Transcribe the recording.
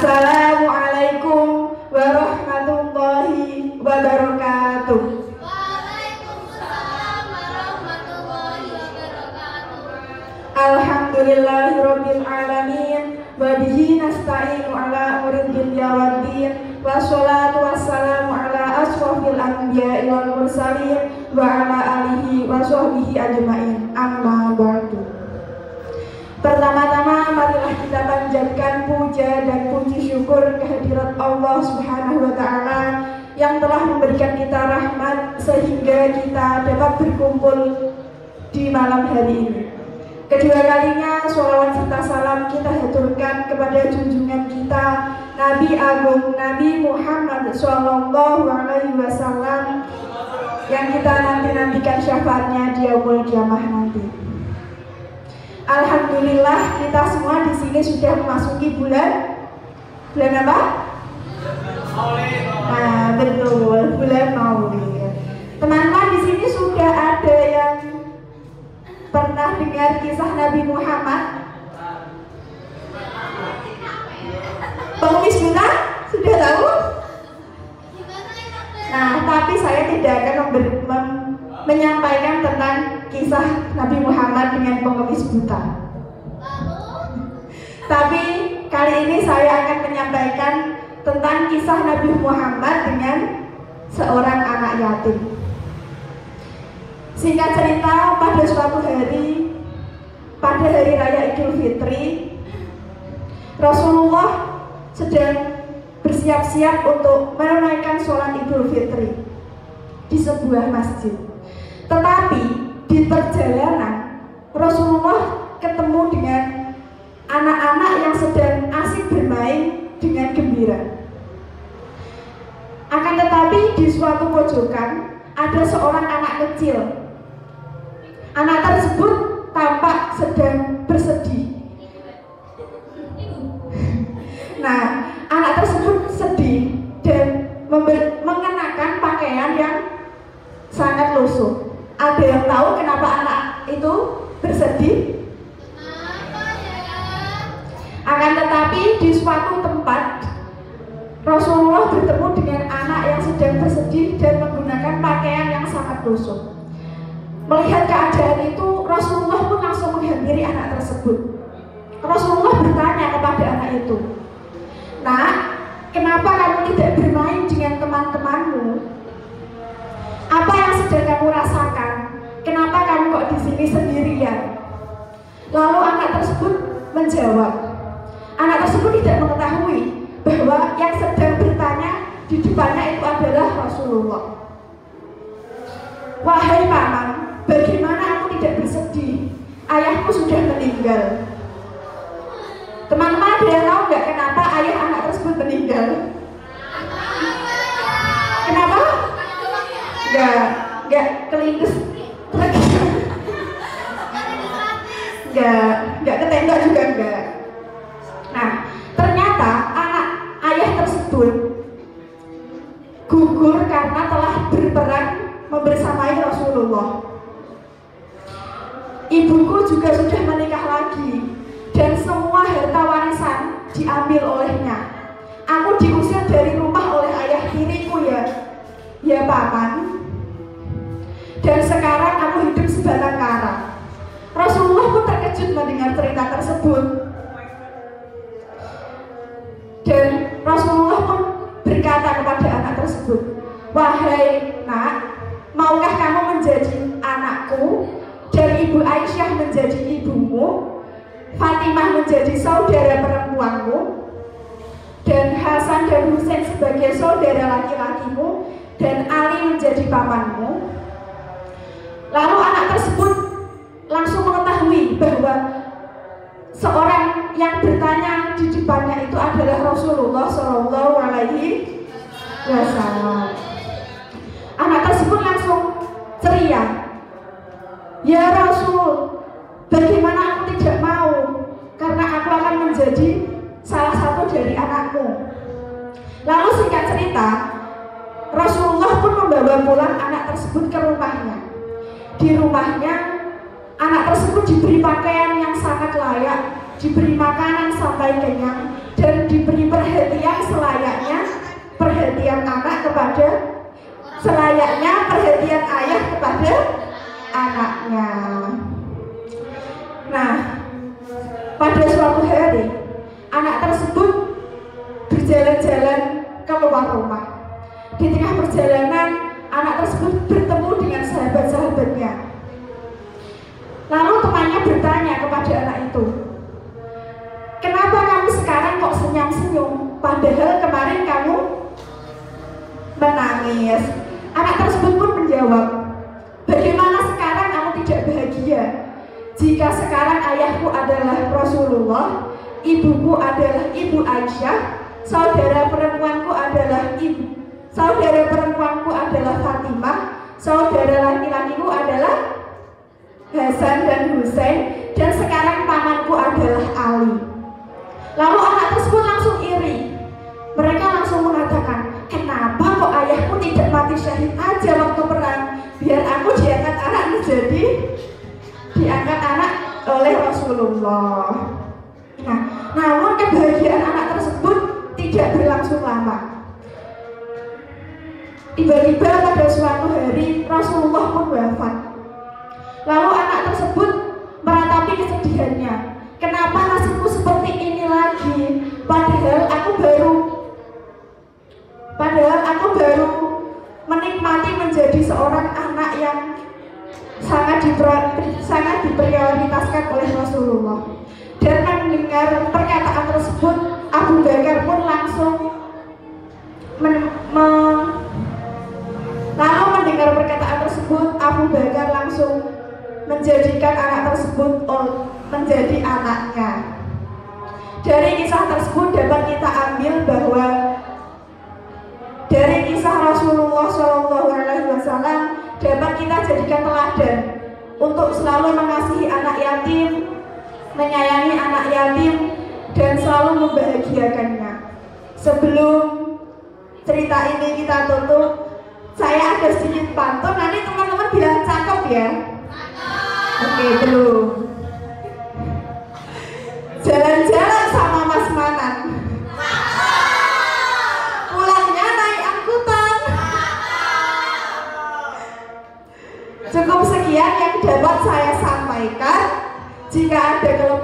Assalamualaikum warahmatullahi wabarakatuh. Waalaikumsalam warahmatullahi wabarakatuh. Alhamdulillahirabbil alamin wa bihi nasta'inu ala umuri dunya waddin wassalatu wassalamu ala asrofil anbiya'i wal mursalin wa ala alihi wa sahbihi ajma'in. Amma ba'du. Pertama-tama marilah kita panjatkan puja dan puji syukur kehadirat Allah Subhanahu wa taala yang telah memberikan kita rahmat sehingga kita dapat berkumpul di malam hari ini. Kedua kalinya sholawat serta salam kita haturkan kepada junjungan kita Nabi Agung Nabi Muhammad Sallallahu Alaihi Wasallam yang kita nantikan syafaatnya di yaumul qiyamah nanti. Alhamdulillah kita semua di sini sudah memasuki bulan apa? Nah, betul, bulan Maulid. Teman-teman di sini sudah ada yang pernah dengar kisah Nabi Muhammad? Pengemis buta? Sudah tahu? Nah, tapi saya tidak akan menyampaikan tentang kisah Nabi Muhammad dengan pengemis buta. Tapi kali ini saya akan menyampaikan tentang kisah Nabi Muhammad dengan seorang anak yatim. Singkat cerita, pada suatu hari, pada hari raya Idul Fitri, Rasulullah sedang bersiap-siap untuk menunaikan sholat Idul Fitri di sebuah masjid. Tetapi di perjalanan Rasulullah ketemu dengan anak-anak yang sedang asik bermain dengan gembira. Akan tetapi di suatu pojokan ada seorang anak kecil. Anak tersebut tampak sedang bersedih. Nah, anak tersebut sedih dan mengenakan pakaian yang sangat lusuh. Ada yang tahu kenapa anak itu bersedih? Akan tetapi di suatu tempat Rasulullah bertemu dengan anak yang sedang bersedih dan menggunakan pakaian yang sangat lusuh. Melihat keadaan itu, Rasulullah pun langsung menghampiri anak tersebut. Rasulullah bertanya kepada anak itu, "Nak, kenapa kamu tidak bermain dengan teman-temanmu? Apa yang sedang kamu rasakan? Kenapa kamu kok di sini sendirian?" Lalu anak tersebut menjawab. Anak tersebut tidak mengetahui bahwa yang sedang bertanya di depannya itu adalah Rasulullah. "Wahai paman, bagaimana aku tidak bersedih? Ayahku sudah meninggal." Teman-teman, ada yang tahu nggak kenapa ayah anak tersebut meninggal? Kenapa? Nggak kelindes. Nggak ketembak juga enggak. Nah, ternyata anak ayah tersebut gugur karena telah berperang membersamai Rasulullah. Ibuku juga sudah menikah lagi dan semua harta warisan diambil olehnya. Aku diusir dari rumah oleh ayah tiriku ya paman. Dan sekarang aku hidup sebatang kara. Rasulullah pun terkejut mendengar cerita tersebut. Dan Rasulullah pun berkata kepada anak tersebut, "Wahai nak, maukah kamu menjadi anakku dan ibu Aisyah menjadi ibumu, Fatimah menjadi saudara perempuanmu, dan Hasan dan Husain sebagai saudara laki-lakimu, dan Ali menjadi pamanmu?" Lalu anak tersebut langsung mengetahui bahwa seorang yang bertanya di depannya itu adalah Rasulullah Shallallahu Alaihi Wasallam. Anak tersebut langsung ceria, "Ya Rasul, bagaimana aku tidak mau, karena aku akan menjadi salah satu dari anakmu." Lalu singkat cerita, Rasulullah pun membawa pulang anak tersebut ke rumahnya. Di rumahnya, anak tersebut diberi pakaian yang sangat layak, diberi makanan sampai kenyang, dan diberi perhatian keluar rumah. Di tengah perjalanan, anak tersebut bertemu dengan sahabat-sahabatnya. Lalu temannya bertanya kepada anak itu, "Kenapa kamu sekarang kok senyum-senyum, padahal kemarin kamu menangis?" Anak tersebut pun menjawab, "Bagaimana sekarang kamu tidak bahagia? Jika sekarang ayahku adalah Rasulullah, ibuku adalah Ibu Aisyah, saudara perempuanku adalah Fatimah, saudara laki-lakiku adalah Hasan dan Husain, dan sekarang pamanku adalah Ali." Lalu anak tersebut langsung iri. Mereka langsung mengatakan, "Kenapa kok ayahku tidak mati syahid aja waktu perang? Biar aku diangkat anak oleh Rasulullah." Nah, namun kebahagiaan anak tersebut tidak berlangsung lama. Tiba-tiba pada suatu hari Rasulullah pun wafat. Lalu anak tersebut meratapi kesedihannya. "Kenapa nasibku seperti ini lagi? Padahal aku baru menikmati menjadi seorang anak yang sangat diprioritaskan oleh Rasulullah." Dan mendengar perkataan tersebut, Abu Bakar pun langsung menjadikan anak tersebut menjadi anaknya. Dari kisah tersebut dapat kita ambil bahwa dari kisah Rasulullah SAW dapat kita jadikan teladan untuk selalu mengasihi anak yatim, menyayangi anak yatim, dan selalu membahagiakannya. Sebelum cerita ini kita tutup, saya ada sedikit pantun, nanti teman-teman bilang cakep ya. Oke, belum. Jalan-jalan sama Mas Manan, pulangnya naik angkutan. Cukup sekian yang dapat saya sampaikan. Jika ada kelemahan